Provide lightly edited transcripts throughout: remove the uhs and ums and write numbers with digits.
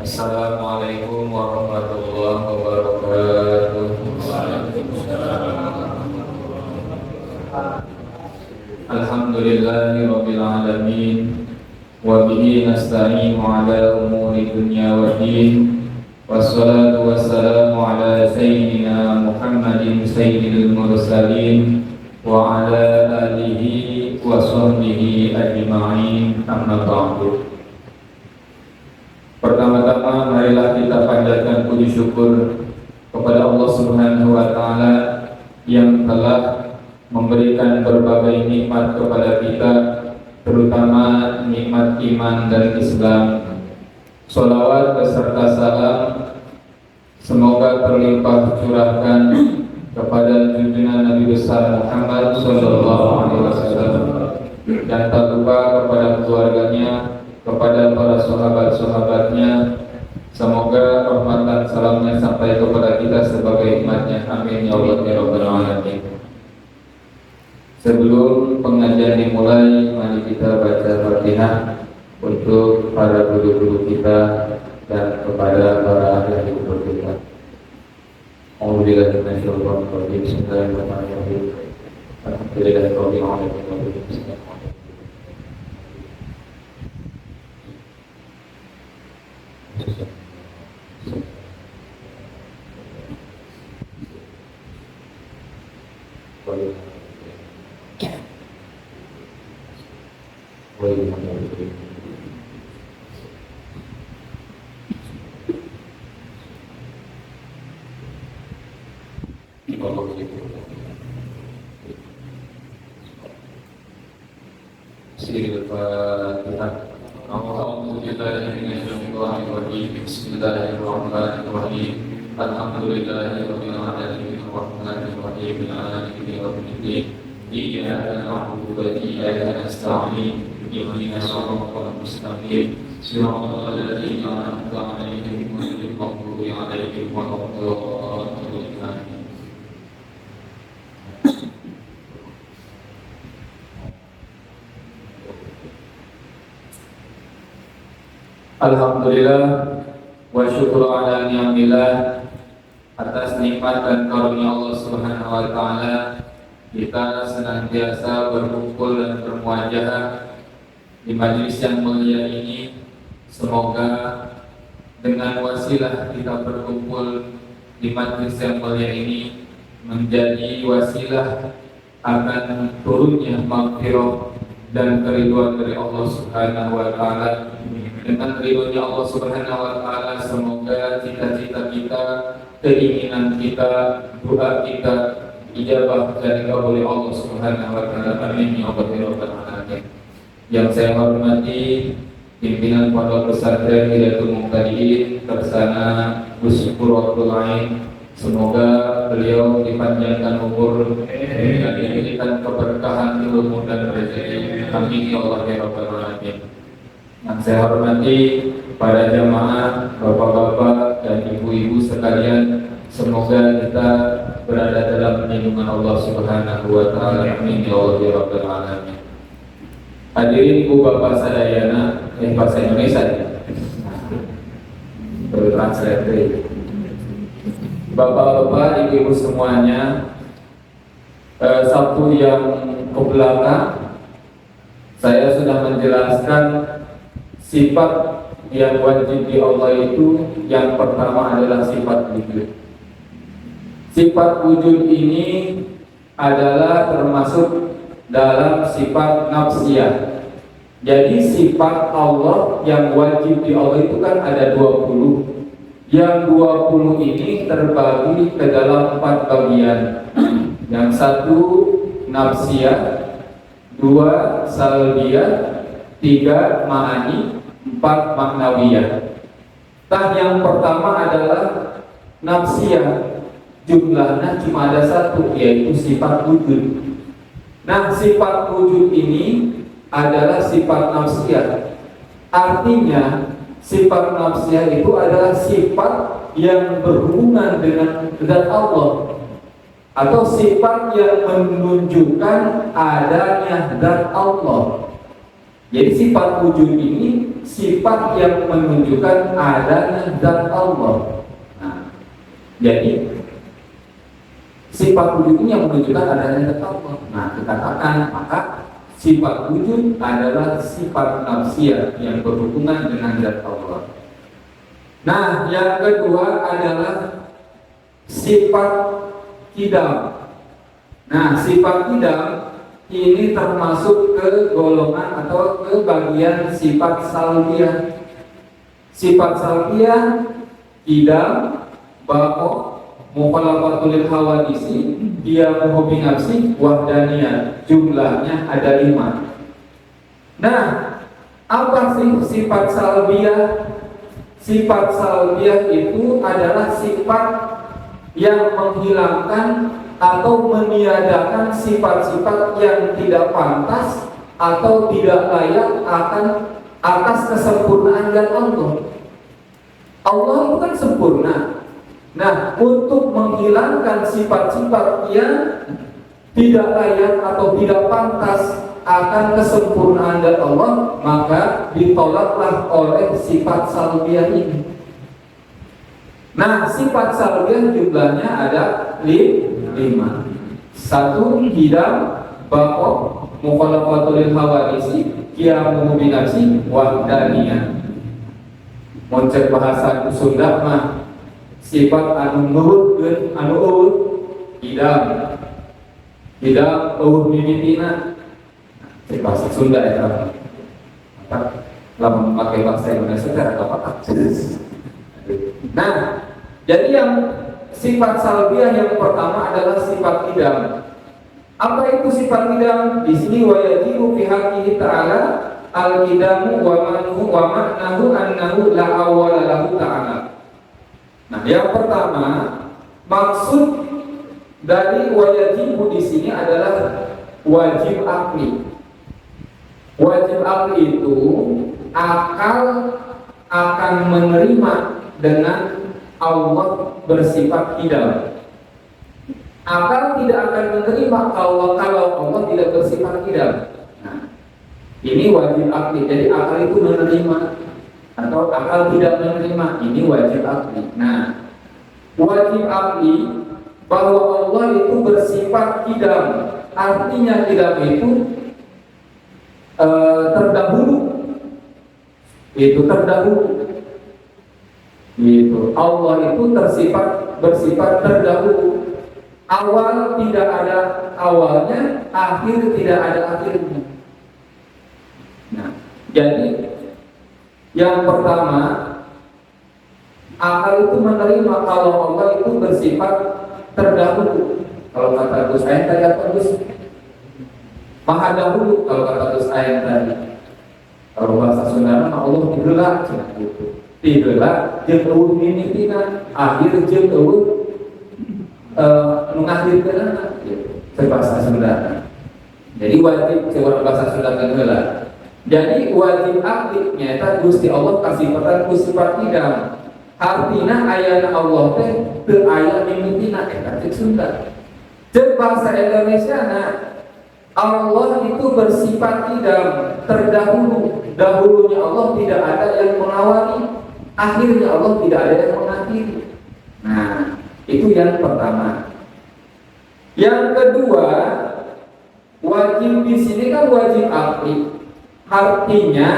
Assalamualaikum warahmatullahi wabarakatuh. Alhamdulillahi rabbil alamin. Wa bihi nasta'inu ala umuri dunya waddin. Wassalatu wassalamu ala sayyidina Muhammadin sayyidil mursalin wa ala alihi wa sahbihi ajma'in. Amma ba'du. Pertama-tama marilah kita panjatkan puji syukur kepada Allah Subhanahu wa taala yang telah memberikan berbagai nikmat kepada kita, terutama nikmat iman dan Islam. Sholawat beserta salam semoga terlimpah curahkan kepada junjungan Nabi besar Muhammad sallallahu alaihi wasallam, dan tak lupa kepada keluarganya, kepada para sahabat-sahabatnya. Semoga rahmat dan salamnya sampai kepada kita sebagai umatnya. Amin ya Allah ya Rabbal alamin. Sebelum pengajian dimulai, mari kita baca Fatihah untuk para guru-guru kita dan kepada para ahli kubur kita. Alhamdulillah Bismillahirrahmanirrahim. Alhamdulillahirabbil alamin. Bismillahirrahmanirrahim. Alhamdulillahirabbil alamin arrahmanir rahim maliki yaumiddin. Iyyaka na'budu wa iyyaka nasta'in. Ihdinas siratal mustaqim. Shiratal ladzina an'amta 'alaihim ghairil maghdubi 'alaihim waladdallin. Alhamdulillah wa syukru ala ni'amillah. Atas nikmat dan karunia Allah Subhanahu wa taala, kita senantiasa berkumpul dan bermuajahah di majelis yang mulia ini. Semoga dengan wasilah kita berkumpul di majelis yang mulia ini menjadi wasilah akan turunnya maghfirah dan keriduan dari Allah Subhanahu wa taala. Dengan ridhonya Allah Subhanahu wa taala, semoga cita-cita kita, keinginan kita, doa kita ijabah dan dikabuli Allah Subhanahu wa taala. Amin ya rabbal alamin. Yang saya hormati pimpinan Pondok Pesantren Hidayatul Muqtadiin Tersana Gus Qurratul Ain, semoga beliau dipanjangkan umur dan diberikan keberkahan ilmu dan rezeki. Amin ya Allah ya rabbal alamin. Yang saya hormati para jamaah, bapak-bapak dan ibu-ibu sekalian, semoga kita berada dalam lindungan Allah Subhanahu wa taala. Amin ya Allah ya rabbal alamin. Hadirin ibu bapak sadayana, bahasa Indonesia ya. Bertranslate. Bapak-bapak, ibu-ibu semuanya, Sabtu yang kebelakang saya sudah menjelaskan sifat yang wajib di Allah itu. Yang pertama adalah sifat wujud. Sifat wujud ini adalah termasuk dalam sifat nafsiyah. Jadi sifat Allah yang wajib di Allah itu kan ada 20. Yang 20 ini terbagi ke dalam 4 bagian. Yang satu nafsiyah, 2 salbiyah, 3 ma'ani, 4 maknawiyah. Yang pertama adalah nafsiyah, jumlahnya cuma ada 1, yaitu sifat wujud. Sifat wujud ini adalah sifat nafsiyah. Artinya sifat nafsiyah itu adalah sifat yang berhubungan dengan zat Allah, atau sifat yang menunjukkan adanya zat Allah. Jadi sifat wujud ini sifat yang menunjukkan adanya zat Allah. Nah, jadi sifat wujud ini yang menunjukkan adanya zat Allah. Nah, kita katakan maka sifat wujud adalah sifat nafsiyah yang berhubungan dengan zat Allah. Nah, yang kedua adalah sifat qidam. Nah, sifat qidam ini termasuk ke golongan atau ke bagian sifat salbiyah. Sifat salbiyah, qidam, baqo, mukhalafatul hawadisi, qiyamuhu bi nafsi, wahdaniyah. Jumlahnya ada 5. Nah, apa sih sifat salbiyah? Sifat salbiyah itu adalah sifat yang menghilangkan atau meniadakan sifat-sifat yang tidak pantas atau tidak layak akan atas kesempurnaan zat Allah. Allah itu kan sempurna. Nah, untuk menghilangkan sifat-sifat yang tidak layak atau tidak pantas akan kesempurnaan zat Allah, maka ditolaklah oleh sifat salbiyah ini. Nah, sifat salbiyah jumlahnya ada 5. 1. Qidam, baqo, mukhalafatul hawadisi, qiyamuhu bi nafsi, wahdaniyah. Moncek bahasa Sunda mah sifat anu nuhutkeun anu eueuh qidam. Qidam eueuh mimitina. Bahasa Sunda eta. Maka lamun pakai bahasa Indonesia teh apa? Nah, jadi yang sifat salbiyah yang pertama adalah sifat qidam. Apa itu sifat qidam? Di sini wayajibu fi haqqihi ta'ala al-qidamu wa ma'nahu annahu la awwala lahu ta'ala. Nah, yang pertama maksud dari wayajibu di sini adalah wajib akli. Wajib akli itu akal akan menerima dengan Allah bersifat qidam. Akal tidak akan menerima kalau Allah tidak bersifat qidam. Nah, ini wajib akli. Jadi akal itu menerima atau akal tidak menerima, ini wajib akli. Nah, wajib akli bahwa Allah itu bersifat qidam. Artinya qidam itu terdahulu. Itu terdahulu. Gitu. Allah itu bersifat terdahulu. Awal tidak ada awalnya, akhir tidak ada akhirnya. Nah, jadi yang pertama, akal itu menerima kalau Allah itu bersifat terdahulu. Kalau kata Gus Ayan tadi apa Gus? Maha dahulu kalau kata Gus Ayan tadi. Kalau bahasa Sunda Allah digelar gitu. Tigeula jeung eueuh mimipina, akhir jeung eueuh nu ngakhirkeunana gitu. Bahasa Sunda. Jadi wajib cewek bahasa Sunda heula. Jadi wajib akli nyaeta Gusti Allah kasih peran ku sifat qidam. Artina ayana Allah teh teu aya mimipina eta cek Sunda. Cek bahasa Indonesiana Allah itu bersifat qidam, terdahulu. Dahulunya Allah tidak ada yang mengawali, akhirnya Allah tidak ada yang mengakhiri. Nah, itu yang pertama. Yang kedua, wajib di sini kan wajib akli. Artinya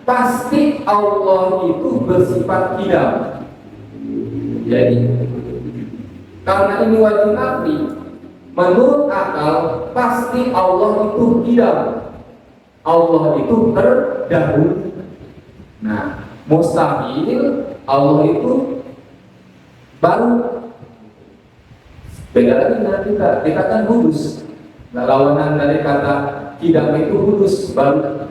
pasti Allah itu bersifat qidam. Jadi karena ini wajib akli, menurut akal pasti Allah itu qidam. Allah itu terdahulu. Nah, mustahil Allah itu baru. Beda lagi dengan kita kan hudus. Nah, lawanan dari kata qidam itu hudus, baru.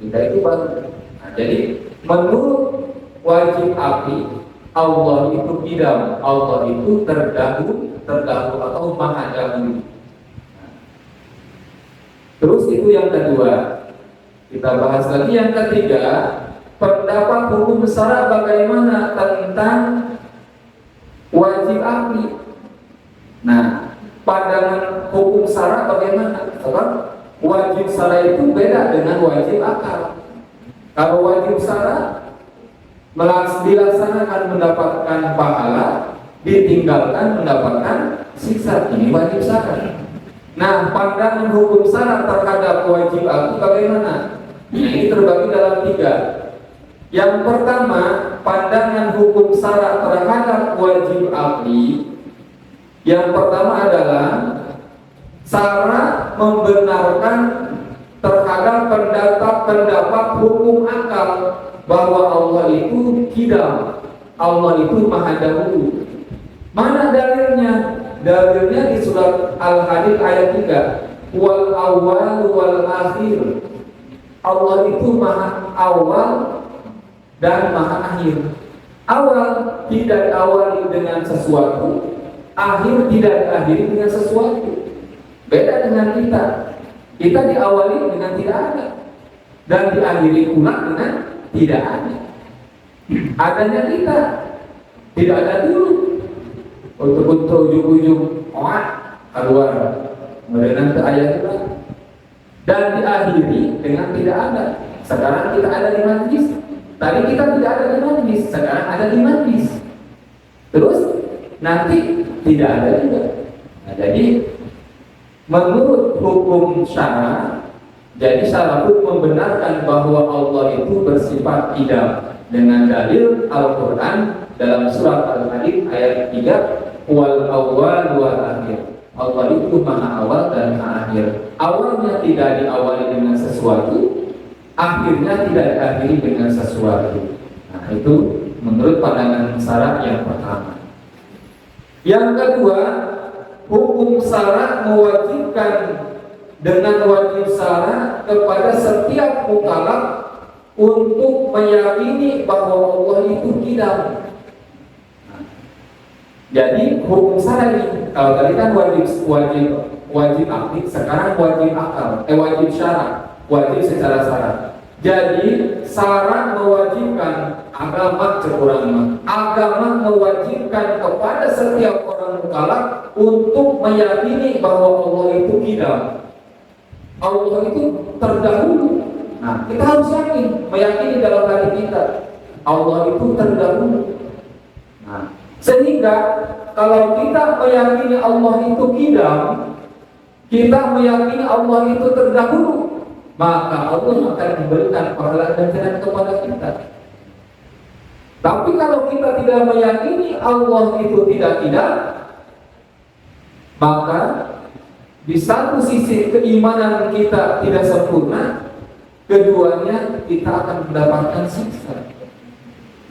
Kita itu baru. Nah, jadi menurut wajib akli Allah itu qidam, Allah itu terdahulu atau maha dahulu. Terus itu yang kedua. Kita bahas lagi yang ketiga, pendapat hukum syara bagaimana tentang wajib akli. Nah, pandangan hukum syara bagaimana? Sebab wajib syara itu beda dengan wajib akal. Kalau wajib syarat dilaksanakan mendapatkan pahala, ditinggalkan mendapatkan siksa. Ini wajib syarat. Nah, pandangan hukum syarat terhadap wajib akli bagaimana? Nah, ini terbagi dalam 3. Yang pertama, pandangan hukum syarat terhadap wajib akli. Yang pertama adalah syarat membenarkan terhadap pendapat hukum akal bahwa Allah itu qidam, Allah itu maha dahulu. Mana dalilnya? Dalilnya di surat Al-Hadid ayat 3. Wal awal wal akhir. Allah itu maha awal dan maha akhir. Awal tidak diawali dengan sesuatu, akhir tidak diakhiri dengan sesuatu. Beda dengan kita. Kita diawali dengan tidak ada dan diakhiri pula dengan tidak ada. Adanya kita tidak ada dulu. Untuk ujung-ujung keluar kemudian ke ayat itu dan diakhiri dengan tidak ada. Sekarang kita ada di majlis. Tadi kita tidak ada di majlis, sekarang ada di majlis. Terus nanti tidak ada juga. Nah, jadi menurut hukum syara, jadi syara pun membenarkan bahwa Allah itu bersifat qidam dengan dalil Al-Quran dalam surat Al-Hadid ayat 3. Wal awal wal akhir. Allah itu maha awal dan maha akhir. Awalnya tidak diawali dengan sesuatu, akhirnya tidak diakhiri dengan sesuatu. Nah, itu menurut pandangan syarat yang pertama. Yang kedua, hukum syarat mewajibkan dengan wajib syarat kepada setiap mukallaf untuk meyakini bahwa Allah itu qidam. Jadi hukum syarat ini, kalau tadi kan wajib akli, sekarang wajib akal, wajib syarat, wajib secara syarat. Jadi syarat mewajibkan agama mewajibkan kepada setiap orang mukallaf untuk meyakini bahwa Allah itu qidam. Allah itu terdahulu. Nah, kita harus meyakini dalam hati kita Allah itu terdahulu. Nah, sehingga kalau kita meyakini Allah itu qidam, kita meyakini Allah itu terdahulu, maka Allah akan memberikan pahala ganjaran kepada kita. Tapi kalau kita tidak meyakini Allah itu tidak qidam, maka di satu sisi keimanan kita tidak sempurna, keduanya kita akan mendapatkan siksa.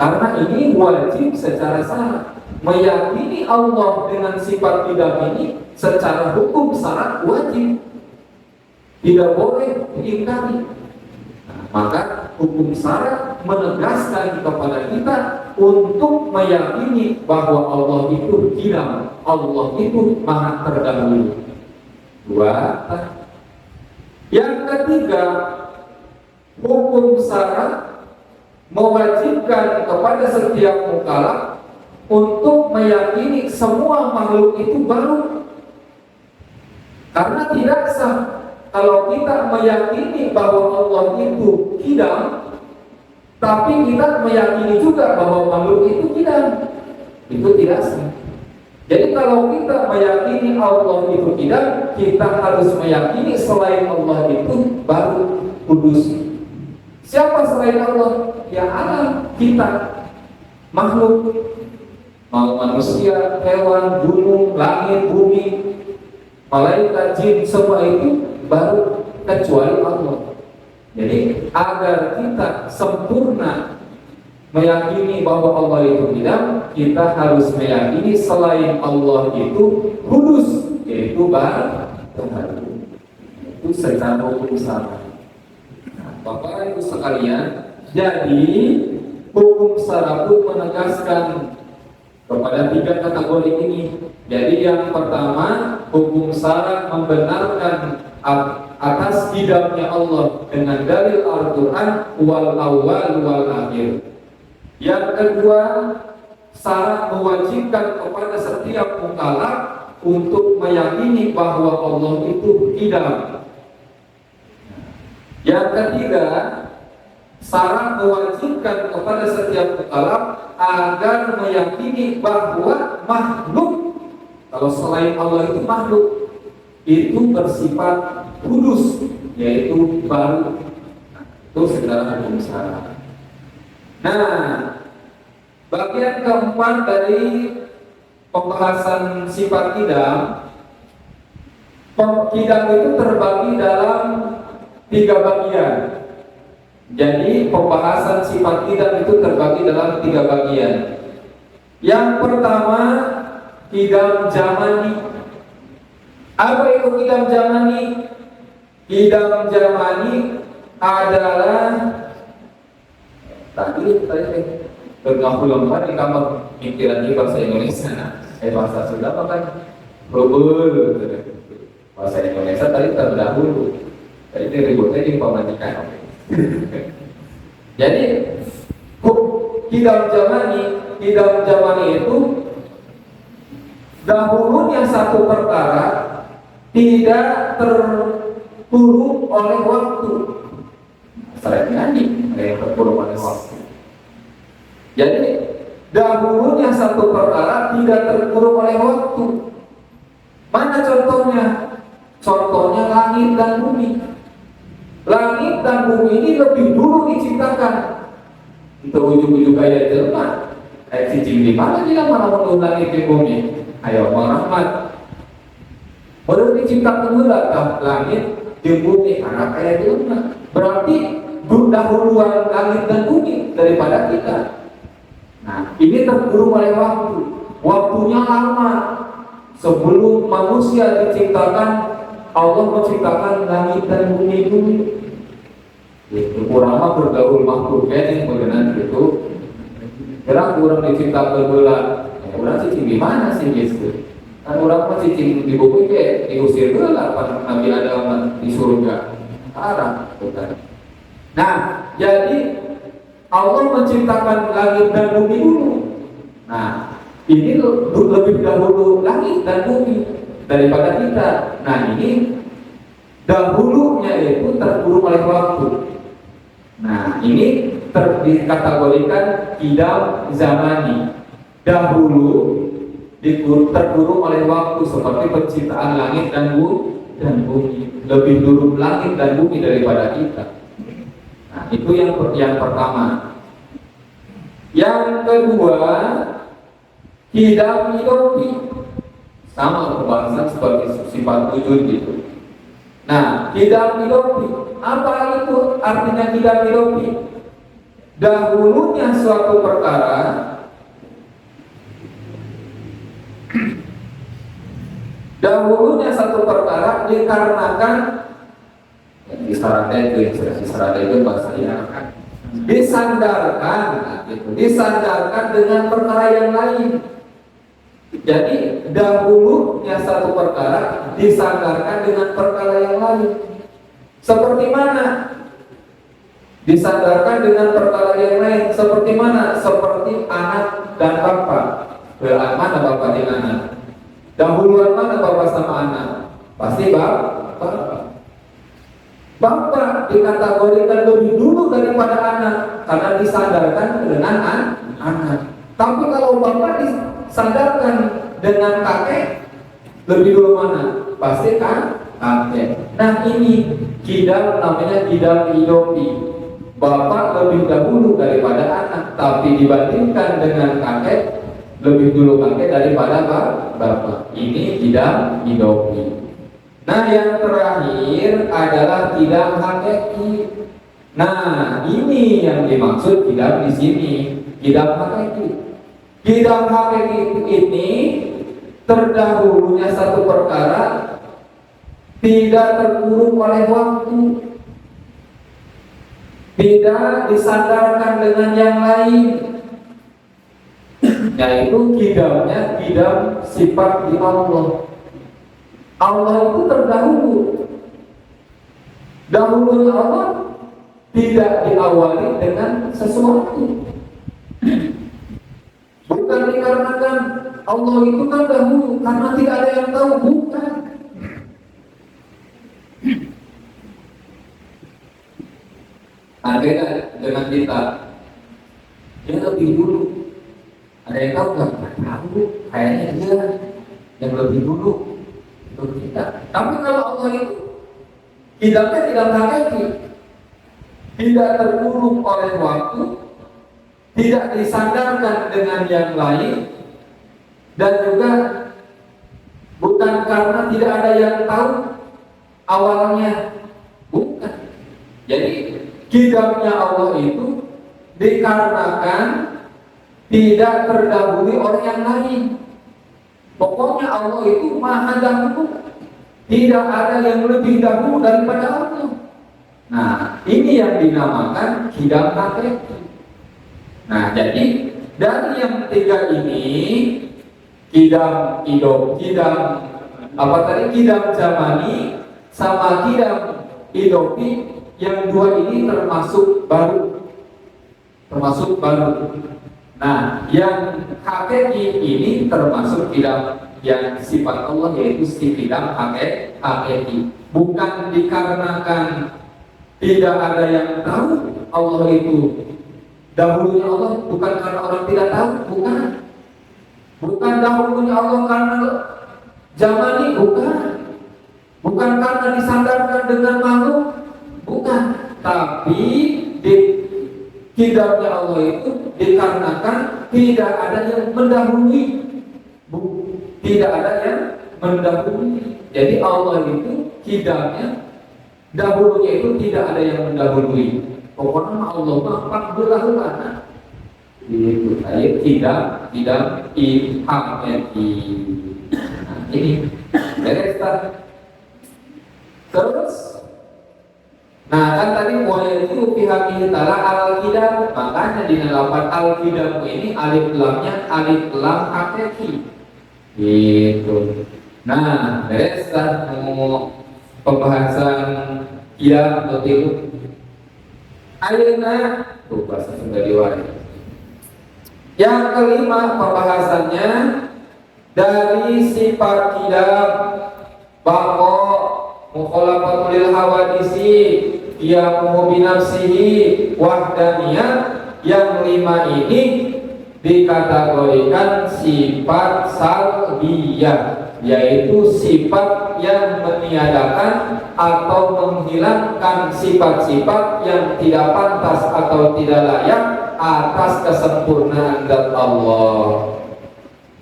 Karena ini wajib secara syarat. Meyakini Allah dengan sifat qidam ini secara hukum syarat wajib, tidak boleh diingkari. Nah, maka hukum syarat menegaskan kepada kita untuk meyakini bahwa Allah itu qidam, Allah itu maha terdahulu. 2. Yang ketiga, hukum syarat mewajibkan kepada setiap mukallaf untuk meyakini semua makhluk itu baru. Karena tidak sah kalau kita meyakini bahwa Allah itu qidam, tapi kita meyakini juga bahwa makhluk itu qidam. Itu tidak sah. Jadi kalau kita meyakini Allah itu qidam, kita harus meyakini selain Allah itu baru, kudus. Siapa selain Allah? Ya alam, kita, makhluk, mau manusia, hewan, gunung, langit, bumi, malaikat, jin, semua itu baru kecuali Allah. Jadi agar kita sempurna meyakini bahwa Allah itu qidam, kita harus meyakini selain Allah itu kudus, yaitu baru. Itu secara hukum syarat. Bapak Ibu sekalian, jadi hukum syarat pun menegaskan kepada 3 kategori ini. Jadi yang pertama, hukum syarat membenarkan atas qidamnya Allah dengan dalil Al-Quran wal awal wal akhir. Yang kedua, syarat mewajibkan kepada setiap mukallaf untuk meyakini bahwa Allah itu qidam. Yang ketiga, syarat mewajibkan kepada setiap mukallaf agar meyakini bahwa makhluk, kalau selain Allah itu makhluk, itu bersifat kudus, yaitu baru. Itu segala hukum syarat. Nah, bagian keempat dari pembahasan sifat kidam, kidam itu terbagi dalam 3 bagian. Jadi pembahasan sifat kidam itu terbagi dalam 3 bagian. Yang pertama, kidam zamani. Apa itu kidam zamani? Kidam zamani adalah tadi bergabung di kamar pikiran di bahasa Indonesia. Bahasa Sunda kan global. Bahasa Indonesia tadi terdahulu. Jadi ributnya di pematikan. Jadi kidam zamani itu dahulunya satu perkara tidak terkurung oleh waktu. Sering nyanyi ada yang terkurung oleh waktu. Jadi dahulunya satu perkara tidak terkurung oleh waktu. Mana contohnya? Contohnya langit dan bumi. Langit dan bumi ini lebih dulu diciptakan. Itu ujung-ujung kayak jelma. Cicing di mana dia mau langit di bumi? Ayo merahmat. Baru diciptakan dulu langit di bumi anak kayak jelma. Berarti dahuluan langit dan bumi daripada kita. Nah, ini terkurung oleh waktu. Waktunya lama. Sebelum manusia diciptakan, Allah menciptakan langit dan bumi dulu. Itu kurang mah bergaul makhluk yang mengenai itu. Kira kurang diciptakan bulan. Kurang cicing di mana sih gitu? Kan orang mah cicing di bumi kayak diusir bulan. Nabi Adam di surga. Arah, bukan? Nah, jadi Allah menciptakan langit dan bumi dulu. Nah, ini lebih dahulu langit dan bumi daripada kita. Nah, ini dahulunya itu terkurung oleh waktu. Nah, ini dikategorikan kidam zamani. Dahulu terkurung oleh waktu seperti penciptaan langit dan bumi. Lebih dulu langit dan bumi daripada kita. Nah, itu yang pertama. Yang kedua, kidam idopi. Sama pembahasan seperti sifat wujud gitu. Nah, kidam idopi. Apa itu artinya kidam idopi? Dahulunya suatu perkara dikarenakan disarada itu bahasanya disandarkan dengan perkara yang lain. Jadi dahulunya satu perkara disandarkan dengan perkara yang lain. Seperti mana? Disandarkan dengan perkara yang lain. Seperti mana? Seperti anak dan bapak. Mana bapak dan anak? Dahuluan mana bapak sama anak? Pasti bapak. Bapak dikategorikan lebih dulu daripada anak karena disandarkan dengan anak. Tapi kalau bapak disandarkan dengan kakek, lebih dulu mana? Pasti kan kakek. Nah, ini kidam namanya kidam idopi. Bapak lebih dahulu daripada anak, tapi dibandingkan dengan kakek, lebih dulu kakek daripada bapak. Ini kidam idopi. Nah, yang terakhir adalah kidam hakiki. Nah, ini yang dimaksud kidam di sini, kidam hakiki. Kidam hakiki ini terdahulunya satu perkara tidak terkurung oleh waktu, tidak disandarkan dengan yang lain, yaitu kidamnya kidam sifat di Allah. Allah itu terdahulu. Dahulunya Allah tidak diawali dengan sesuatu. Bukan dikarenakan Allah itu kan dahulu karena tidak ada yang tahu, bukan. Nah, beda dengan kita. Dia lebih dulu. Ada yang tahu nggak? Tahu. Kayaknya dia yang lebih dulu untuk kita. Tapi kalau Allah itu hidupnya tidak hakiki, tidak terkurung oleh waktu, tidak disandarkan dengan yang lain, dan juga bukan karena tidak ada yang tahu awalnya, bukan. Jadi hidupnya Allah itu dikarenakan tidak terdahului oleh yang lain. Pokoknya Allah itu maha dahulu, tidak ada yang lebih dahulu daripada Allah. Nah, ini yang dinamakan hidam hakiki. Nah, jadi dari yang tiga ini, hidam hidam zamani sama hidam idopi, yang dua ini termasuk baru. Nah, yang hakiki ini termasuk hidam yang sifat Allah, yaitu hidam hakiki. Bukan dikarenakan tidak ada yang tahu Allah itu dahulunya Allah, bukan karena orang tidak tahu, bukan dahulunya Allah karena zamani, bukan karena disandarkan dengan makhluk, bukan. Tapi di hidupnya Allah itu dikarenakan tidak ada yang mendahului, tidak ada yang mendahului. Jadi Allah itu hidupnya, dahulunya itu tidak ada yang mendahului. Pokoknya Allah mah berlalu-lalu. Itu ayat tidak ilhamnya di. Nah, ini beres tak? Terus, nah kan tadi mulai itu pihak ini tala al-qidam, makanya di lapan al-qidam ini alif lamnya alif lam hakiki. Gitu. Nah, beres tak mau pembahasan qidam atau itu? Ayeuna tuh bahasa Sunda diwari. Yang kelima pembahasannya dari sifat qidam, baqo, mukhalafatul hawadisi, qiyamuhu binafsihi, wahdaniyah. Yang lima ini dikategorikan sifat salbiyah, yaitu sifat yang meniadakan atau menghilangkan sifat-sifat yang tidak pantas atau tidak layak atas kesempurnaan zat Allah.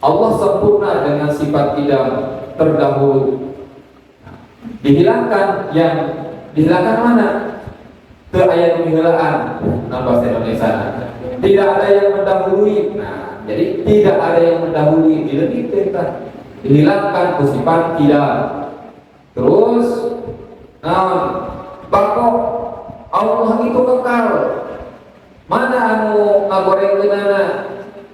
Allah sempurna dengan sifat qidam terdahulu. Dihilangkan mana? Ke ayat penghilaan. Nah, bahasa Indonesia. Tidak ada yang mendahului. Nah, jadi tidak ada yang mendahului. Dihilangkan sifat qidam. Terus, bako Allah itu kekal. Mana anu ngagorengkeunana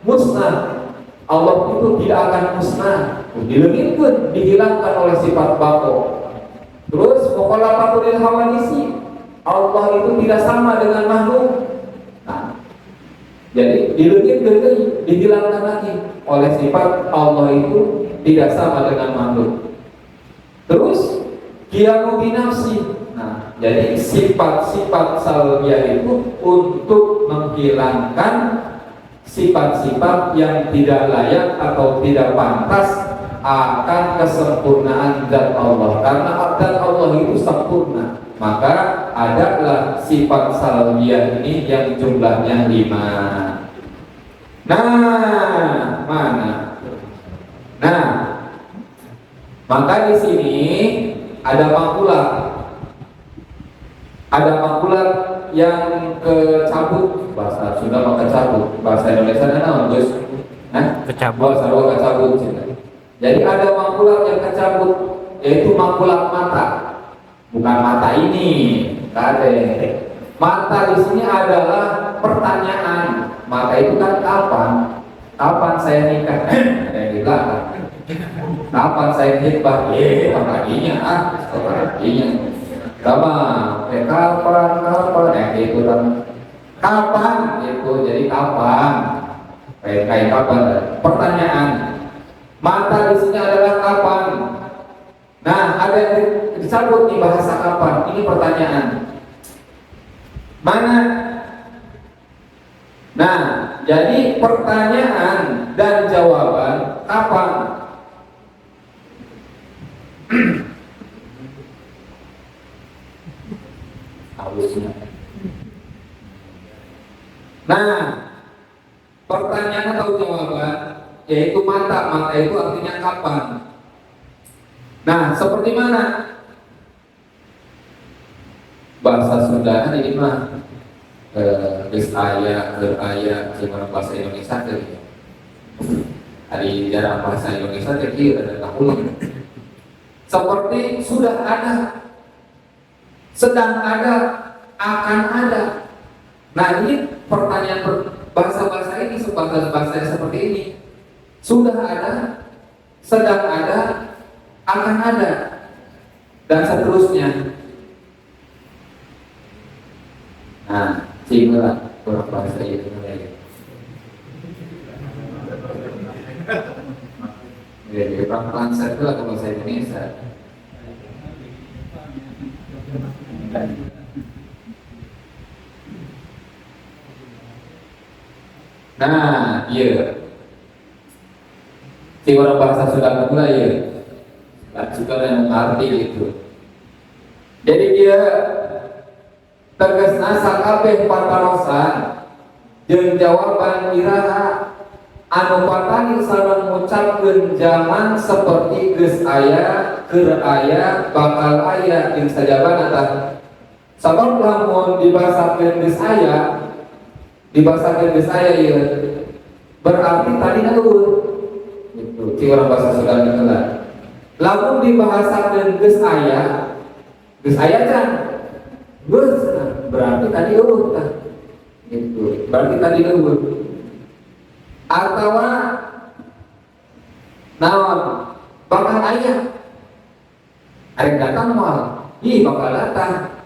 musnah? Allah itu tidak akan musnah. Dileungitkeun, dihilangkan oleh sifat bako. Terus mukhalafatul hawadisi, Allah itu tidak sama dengan makhluk. Nah, jadi dileungitkeun, dihilangkan lagi oleh sifat Allah itu tidak sama dengan makhluk. Terus qiyamu binafsi. Nah, jadi sifat-sifat salbiyah itu untuk menghilangkan sifat-sifat yang tidak layak atau tidak pantas akan kesempurnaan zat Allah. Karena zat Allah itu sempurna, maka adalah sifat salbiyah ini yang jumlahnya 5. Nah, mana? Nah, maka di sini ada makulat yang kecabut, bahasa Sunda maka cabut, bahasa Indonesia naon Gus? Kecabut. Bahasa kecabut. Jadi ada makulat yang kecabut, yaitu makulat mata. Bukan mata ini, kade. Mata di sini adalah pertanyaan. Mata itu kan kapan? Kapan saya nikah? Ada yang bilang. Kapan saya nikah? Paginya paginya. Sama, kapan? Itu kan. Kapan? Itu jadi kapan? Kayak kapan? Pertanyaan. Mata di sini adalah kapan? Nah, ada yang disebut di bahasa kapan. Ini pertanyaan. Mana? Nah, jadi pertanyaan dan jawaban kapan? Nah, pertanyaan atau jawaban yaitu mata itu artinya kapan. Nah, seperti mana? Bahasa Sunda ini mah beraya, gimana bahasa Indonesia tadi. Hari dalam bahasa Indonesia tadi ada tahun. Seperti sudah ada, sedang ada, akan ada. Nah, ini pertanyaan bahasa-bahasa ini, bahasa seperti ini. Sudah ada, sedang ada, akan ada, dan seterusnya. Nah, sehingga berbahasa Indonesia. Jadi pelan-pelan saya itu lagu bahasa Indonesia. Nah, iya. Si orang bahasa sudah mulai ya. Nah, juga yang mengerti itu. Jadi dia tegasna sakabeh patarosan jeung jawaban iraha anu patani sareng ngucapkeun zaman seperti geus aya, keur aya, bakal aya jeung sajabana tah. Sabab lamun dibasakeun geus aya, ieu berarti tadi eueuh. Gitu. Ci urang bahasa Sunda heula. Lamun dibahasakeun geus aya can. Geus berarti tadi eueuh tah. Gitu. Berarti tadi eueuh. Atawa naon? Bakal aya. Arek datang moal. Ih bakal datang.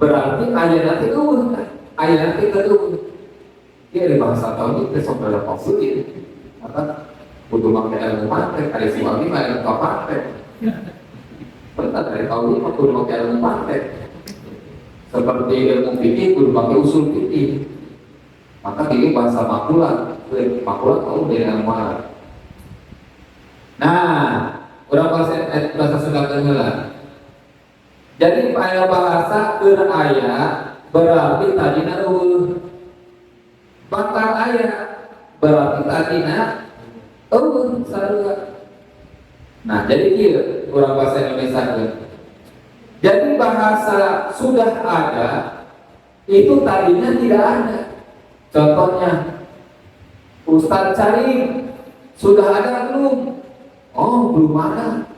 Berarti aya nanti eueuh tah. Aya nanti eueuh. Dia di bahasa tahun itu sebenarnya positif. Maka butuh pakai ilmu praktek. Ada si wali mah ilmu praktek. Betul dari tahun ini butuh pakai ilmu praktek. Seperti ilmu fikih butuh pakai usul fikih. Maka ini bahasa makula tahu dari ilmu mana. Nah, orang bahasa Sunda kenal. Jadi bahasa keur aya berarti tadina eueuh. Bakal aya berarti tadina eueuh sarua. Nah, jadi kieu urang bahasa Indonesia ge. Jadi bahasa sudah ada itu tadinya tidak ada. Contohnya Ustadz cari sudah ada belum? Oh, belum ada.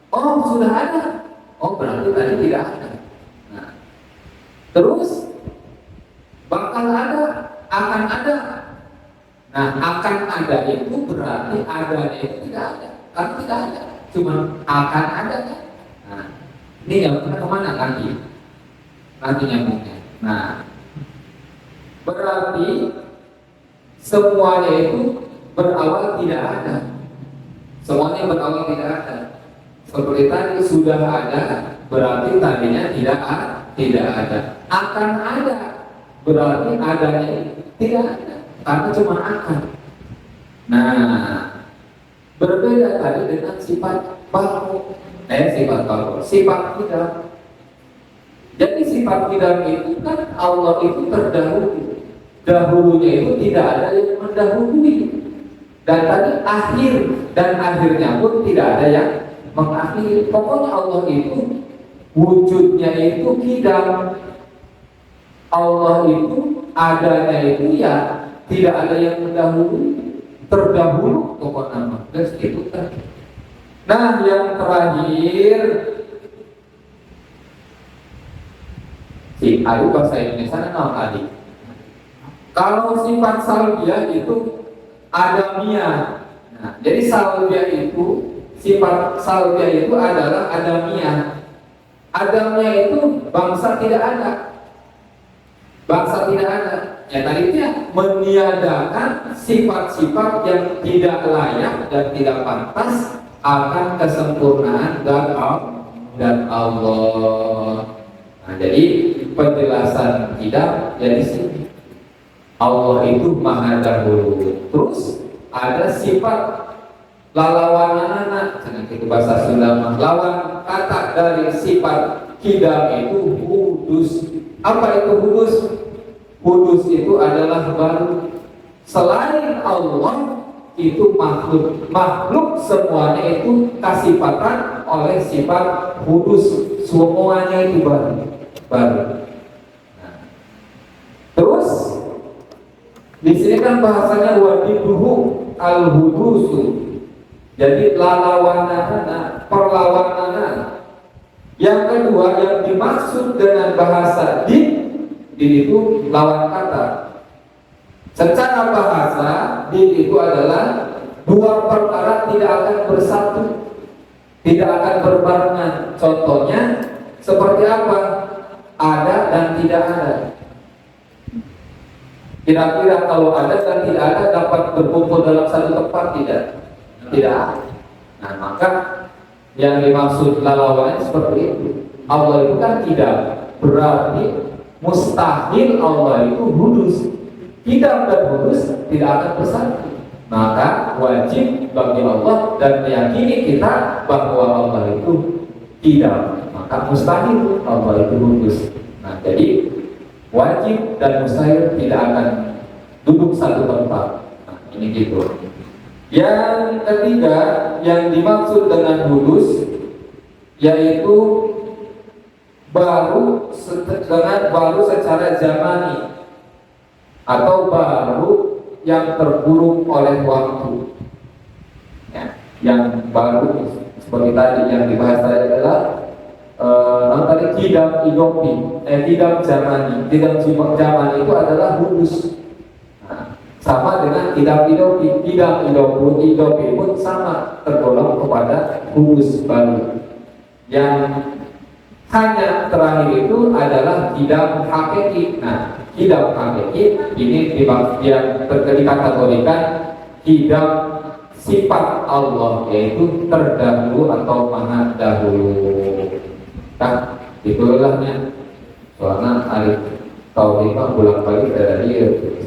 Oh, sudah ada. Oh, berarti tadi tidak ada. Nah, terus bakal ada, akan ada. Nah, akan ada itu berarti adanya itu tidak ada. Karena tidak ada, cuma akan ada kan. Nah, ini yang kemana nanti? Nanti nyambungnya. Nah, berarti semuanya itu berawal tidak ada. Semuanya berawal tidak ada. Seperti tadi sudah ada, berarti tadinya tidak ada. Akan ada, berarti adanya tidak ada. Karena cuma akan. Nah, berbeda tadi dengan sifat baru. Sifat tidak. Jadi sifat tidak itu kan Allah itu terdahulu. Dahulunya itu tidak ada yang mendahului. Dan tadi akhir dan akhirnya pun tidak ada yang mengakhiri. Pokoknya Allah itu wujudnya itu kidam. Allah itu adanya itu ya tidak ada yang mendahului, terdahulu pokoknya nama. Dan itu kan. Nah, yang terakhir si ayu bahasa Indonesia nama tadi. Kalau sifat salbiah itu adamiyah. Nah, jadi salbiah itu sifat salbiah itu adalah adamiyah. Adamiyah itu bangsa tidak ada. Bangsa tidak ada. Ya tadi itu ya meniadakan sifat-sifat yang tidak layak dan tidak pantas akan kesempurnaan dan Allah. Nah, jadi penjelasan kita ya di sini. Allah itu maha dahulu. Terus ada sifat lalawanana, jangan itu bahasa Sunda, lawan kata dari sifat kidam itu hudus. Apa itu hudus? Hudus itu adalah baru. Selain Allah itu makhluk semuanya itu kasifatan oleh sifat hudus, semuanya itu baru. Nah, terus di sini kan bahasanya wadiduhu al-hudusu. Jadi lalawanana, perlawanan. Yang kedua yang dimaksud dengan bahasa din itu lawan kata. Secara bahasa din itu adalah dua perkara tidak akan bersatu, tidak akan berbarengan. Contohnya seperti apa? Ada dan tidak ada. Kira-kira kalau ada dan tidak ada dapat berkumpul dalam satu tempat? Tidak. Nah, maka yang dimaksud lalawannya seperti itu. Allah itu kan tidak, berarti mustahil Allah itu hudus. Tidak dan hudus tidak akan bersatu. Maka wajib bagi Allah dan meyakini kita bahwa Allah itu tidak. Maka mustahil Allah itu hudus. Nah, jadi wajib dan mustahil tidak akan duduk satu tempat. Nah, ini gitu. Yang ketiga yang dimaksud dengan hudus yaitu baru secara zamani atau baru yang terkurung oleh waktu. Ya, yang baru seperti tadi yang dibahas tadi adalah tadi kidam idopi, kidam zamani. Kidam zamani itu adalah hudus. Nah, sama dengan kidam idopi pun sama tergolong kepada hudus baru. Yang hanya terakhir itu adalah kidam hakiki. Nah, kidam hakiki ini yang dikategorikan kidam sifat Allah, yaitu terdahulu atau maha dahulu. Nah, itulahnya. Soalnya hari tahun ini bulan balik dari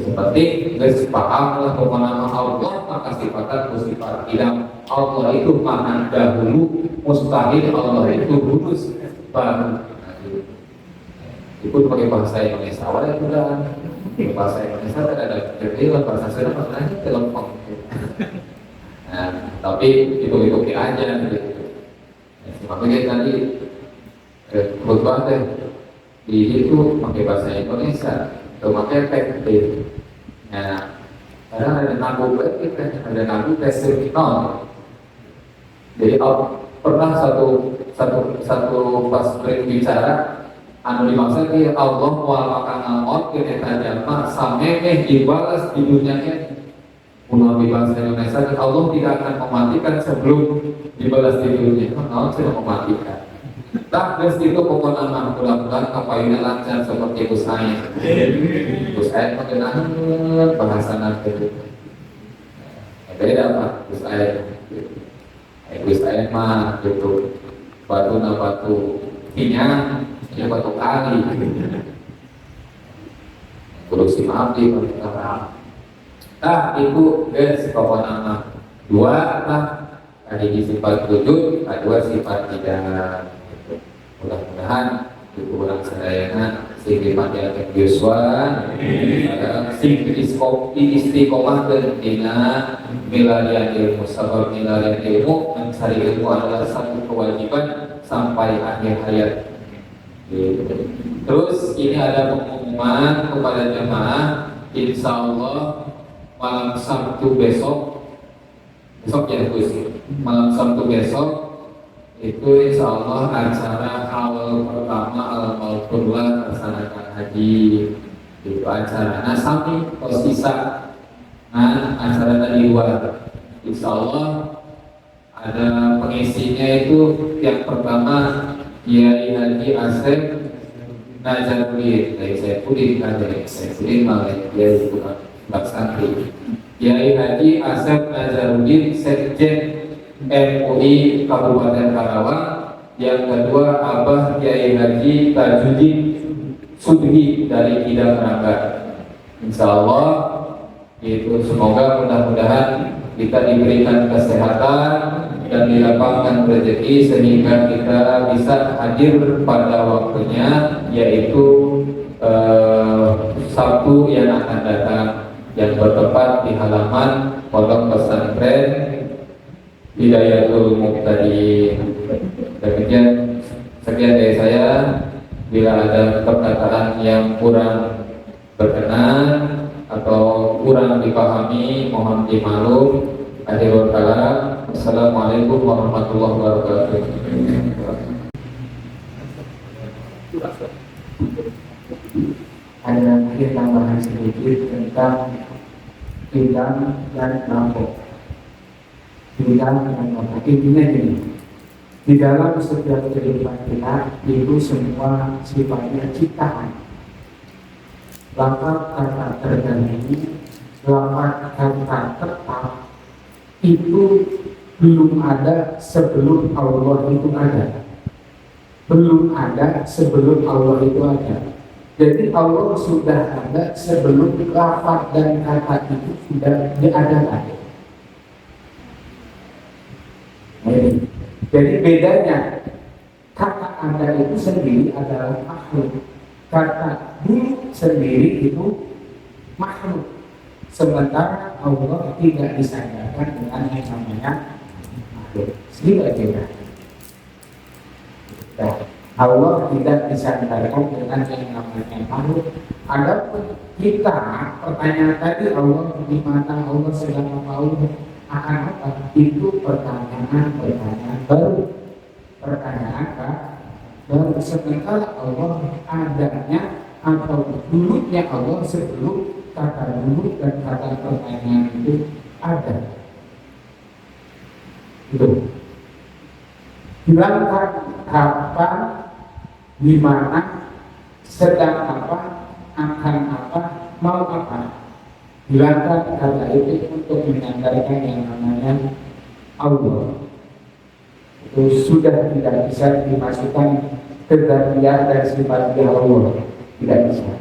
seperti guys paham lah nama Allah, maka sifatnya sifat kidam. Allah itu maha dahulu, mustahil Allah itu hudus baru. Itu pakai bahasa Indonesia awalnya itu dah. Bahasa Indonesia ada kecil, bahasa Sunda maknanya telempong. Nah, tapi itu aja gitu. Makanya tadi khutbah deh di itu pakai bahasa Indonesia, pakai teks. Nah, kadang ada nabu testimonial. Jadi pernah satu pas berbicara anu dimaksud Allah mualakan ngamot kene tajama samemeh dibalas di dunianya. Pulau di bahasa Indonesia Allah tidak akan mematikan sebelum dibalas di dunia. Allah sudah mematikan. Tak terus itu pokoknya mudah-mudahan kampanye lancar seperti Gus Ain. Gus Ain mengenai bahasa nanti. Beda Pak Gus Ain. Gus Ain mah gitu batu pinyang, ya batu kali. Produksi maaf di pertama. Nah, itu guys pokoknya dua lah. Tadi sifat wujud, kedua sifat tidak. Mudah-mudahan itu orang sedayana sifat yang Yuswan sing istiqomah dina milarian ilmu. Sebab milarian ilmu mencari ilmu adalah satu kewajiban sampai akhir hayat. Terus ini ada pengumuman kepada jemaah, insya Allah malam Sabtu besok ya Gus, malam Sabtu besok itu insya Allah acara awal pertama Al-Maulkurlah melaksanakan haji. Itu acara sami pos bisa. Nah, acara di luar insya Allah ada pengisinya itu yang pertama Kiai Haji Asep Nazaruddin dari Saifuddin Kader, Saifuddin Malik, dia itu Mbak Santri. Kiai Haji Asep Nazaruddin Sekjen MUI Kabupaten Karawang. Yang kedua Abah Kiai Haji Tajuddin Subhi dari Ida Kerangga. Insya Allah itu semoga mudah-mudahan kita diberikan kesehatan dan dilapangkan rezeki sehingga kita bisa hadir pada waktunya, yaitu Sabtu yang akan datang, yang bertempat di halaman Pondok Pesantren Hidayatul Muqtadin. Sekian dari saya. Bila ada perkataan yang kurang berkenan atau kurang dipahami, mohon dimaklum. Akhirul kalam. Assalamualaikum warahmatullahi wabarakatuh. Ada mungkin tambahan sedikit tentang bidang dan kelompok. Bidang dan kelompok intinya gini. Di dalam setiap kehidupan kita itu semua sifatnya ciptaan. Lafaz kata terganti, lafaz kata tetap itu belum ada sebelum Allah itu ada. Belum ada sebelum Allah itu ada. Jadi Allah sudah ada sebelum lafaz dan kata itu sudah diadakan. Jadi bedanya kata ada itu sendiri adalah makhluk, kata dulu sendiri itu makhluk. Sementara Allah tidak disandarkan dengan yang namanya makhluk. Sehingga Allah tidak disandarkan dengan yang namanya makhluk. Adapun kita, pertanyaan tadi Allah di mana, Allah sedang Allah akan apa? Itu pertanyaan baru. Pertanyaan baru. Sementara Allah adanya atau dulunya Allah sebelum kata dulu dan kata pertanyaan itu ada. Itu. Bilangkan kapan, di mana, sedang apa, akan apa, mau apa. Bilangkan kata itu untuk menyandarkan yang namanya Allah. Itu sudah tidak bisa dimasukkan kegantian dan sifat Allah. Tidak bisa.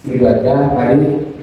Itu aja. Mari